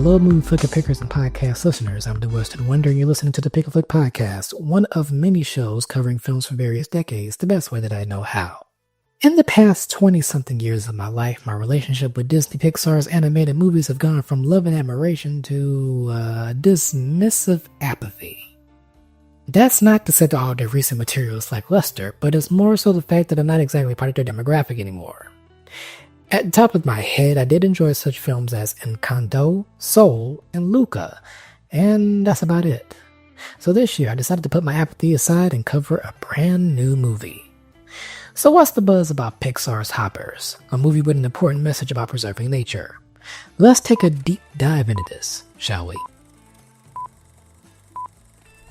Hello, movie flicker pickers and podcast listeners. I'm the Western Wonder, and you're listening to the Pic-a-Flic Podcast, one of many shows covering films from various decades, the best way that I know how. In the past 20-something years of my life, my relationship with Disney Pixar's animated movies have gone from love and admiration to dismissive apathy. That's not to say that all their recent materials lackluster, but it's more so the fact that I'm not exactly part of their demographic anymore. At the top of my head, I did enjoy such films as Encanto, Soul, and Luca, and that's about it. So this year, I decided to put my apathy aside and cover a brand new movie. So what's the buzz about Pixar's Hoppers, a movie with an important message about preserving nature? Let's take a deep dive into this, shall we?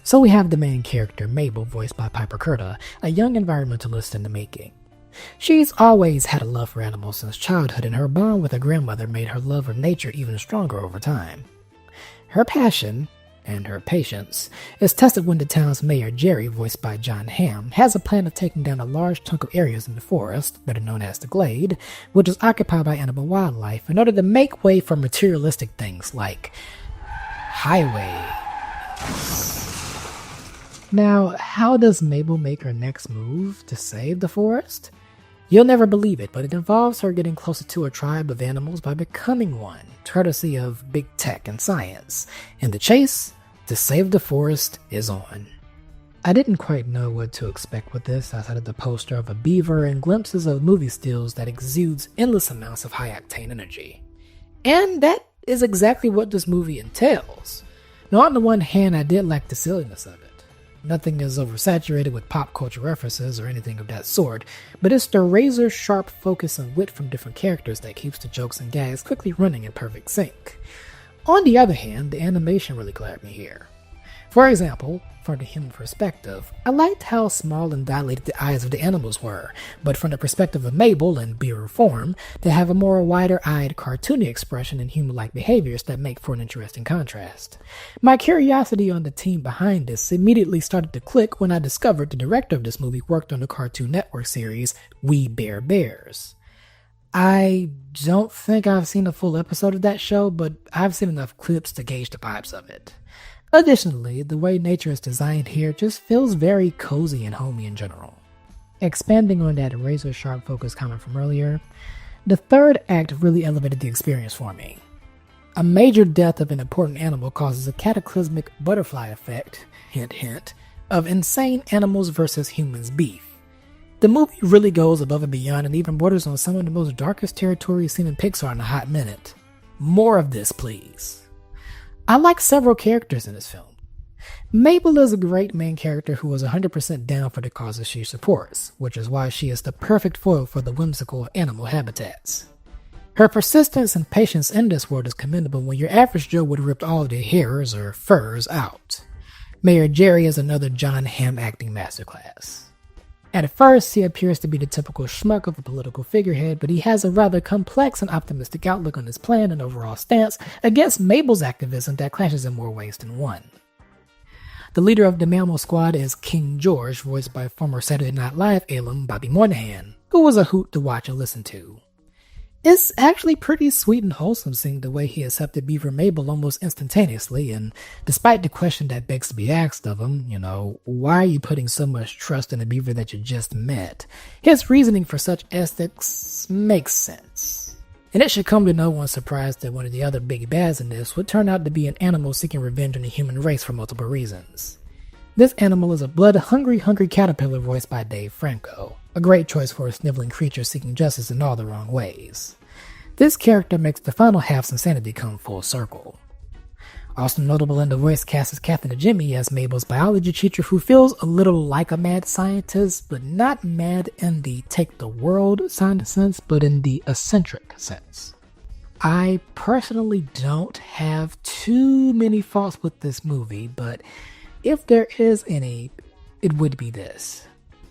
So we have the main character, Mabel, voiced by Piper Curta, a young environmentalist in the making. She's always had a love for animals since childhood, and her bond with her grandmother made her love of nature even stronger over time. Her passion, and her patience, is tested when the town's mayor, Jerry, voiced by John Hamm, has a plan of taking down a large chunk of areas in the forest, better known as the Glade, which is occupied by animal wildlife, in order to make way for materialistic things like highways. Now, how does Mabel make her next move to save the forest? You'll never believe it, but it involves her getting closer to a tribe of animals by becoming one, courtesy of big tech and science. And the chase to save the forest is on. I didn't quite know what to expect with this outside of the poster of a beaver and glimpses of movie stills that exudes endless amounts of high-octane energy. And that is exactly what this movie entails. Now, on the one hand, I did like the silliness of it. Nothing is oversaturated with pop culture references or anything of that sort, but it's the razor-sharp focus and wit from different characters that keeps the jokes and gags quickly running in perfect sync. On the other hand, the animation really grabbed me here. For example, from the human perspective, I liked how small and dilated the eyes of the animals were, but from the perspective of Mabel in beaver form, they have a more wider-eyed, cartoony expression and human-like behaviors that make for an interesting contrast. My curiosity on the team behind this immediately started to click when I discovered the director of this movie worked on the Cartoon Network series We Bare Bears. I don't think I've seen a full episode of that show, but I've seen enough clips to gauge the vibes of it. Additionally, the way nature is designed here just feels very cozy and homey in general. Expanding on that razor-sharp focus comment from earlier, the third act really elevated the experience for me. A major death of an important animal causes a cataclysmic butterfly effect, hint hint, of insane animals versus humans beef. The movie really goes above and beyond and even borders on some of the most darkest territory seen in Pixar in a hot minute. More of this, please. I like several characters in this film. Mabel is a great main character who is 100% down for the causes she supports, which is why she is the perfect foil for the whimsical animal habitats. Her persistence and patience in this world is commendable when your average Joe would have ripped all of their hairs or furs out. Mayor Jerry is another John Hamm acting masterclass. At first, he appears to be the typical schmuck of a political figurehead, but he has a rather complex and optimistic outlook on his plan and overall stance against Mabel's activism that clashes in more ways than one. The leader of the Mammal Squad is King George, voiced by former Saturday Night Live alum Bobby Moynihan, who was a hoot to watch and listen to. It's actually pretty sweet and wholesome seeing the way he accepted Beaver Mabel almost instantaneously, and despite the question that begs to be asked of him, why are you putting so much trust in a beaver that you just met? His reasoning for such ethics makes sense. And it should come to no one's surprise that one of the other big bads in this would turn out to be an animal seeking revenge on the human race for multiple reasons. This animal is a blood-hungry caterpillar voiced by Dave Franco, a great choice for a sniveling creature seeking justice in all the wrong ways. This character makes the final half's insanity come full circle. Also notable in the voice cast is Kathy Najimy as Mabel's biology teacher who feels a little like a mad scientist, but not mad in the take the world sense, but in the eccentric sense. I personally don't have too many faults with this movie, but if there is any, it would be this.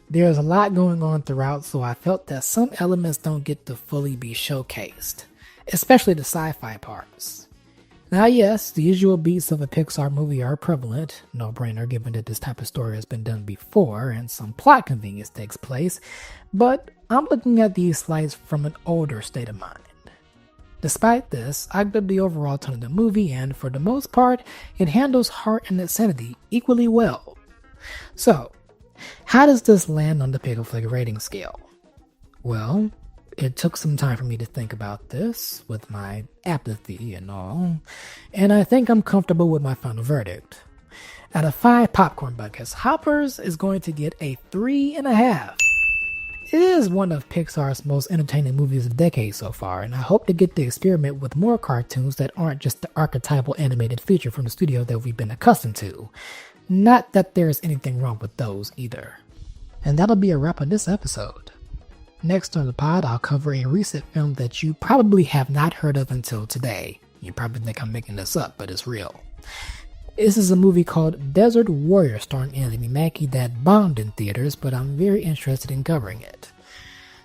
There's a lot going on throughout, so I felt that some elements don't get to fully be showcased, especially the sci-fi parts. Now yes, the usual beats of a Pixar movie are prevalent, no-brainer given that this type of story has been done before and some plot convenience takes place, but I'm looking at these slides from an older state of mind. Despite this, I dug the overall tone of the movie, and for the most part, it handles heart and insanity equally well. So, how does this land on the Pic-a-Flic rating scale? Well, it took some time for me to think about this, with my apathy and all, and I think I'm comfortable with my final verdict. Out of 5 popcorn buckets, Hoppers is going to get a 3.5. It is one of Pixar's most entertaining movies of the decade so far, and I hope to get to experiment with more cartoons that aren't just the archetypal animated feature from the studio that we've been accustomed to. Not that there's anything wrong with those either. And that'll be a wrap on this episode. Next on the pod, I'll cover a recent film that you probably have not heard of until today. You probably think I'm making this up, but it's real. This is a movie called Desert Warrior starring Anthony Mackie that bombed in theaters, but I'm very interested in covering it.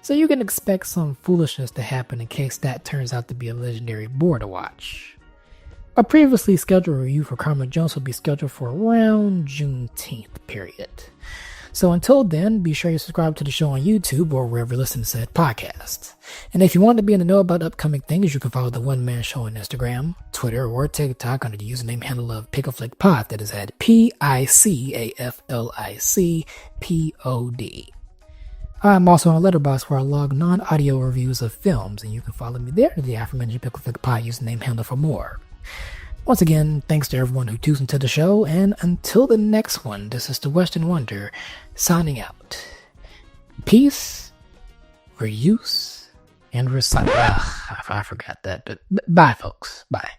So you can expect some foolishness to happen in case that turns out to be a legendary bore to watch. A previously scheduled review for Karma Jones will be scheduled for around Juneteenth period. So until then, be sure you subscribe to the show on YouTube or wherever you listen to said podcast. And if you want to be in the know about upcoming things, you can follow the One Man Show on Instagram, Twitter, or TikTok under the username handle of Pic-a-Flic Pod, that is at PICAFLICPOD. I'm also on Letterboxd where I log non-audio reviews of films, and you can follow me there to the aforementioned Pic-a-Flic Pod username handle for more. Once again, thanks to everyone who tunes into the show, and until the next one, this is the Western Wonder, signing out. Peace, reuse, and recycle. I forgot that, but bye folks, bye.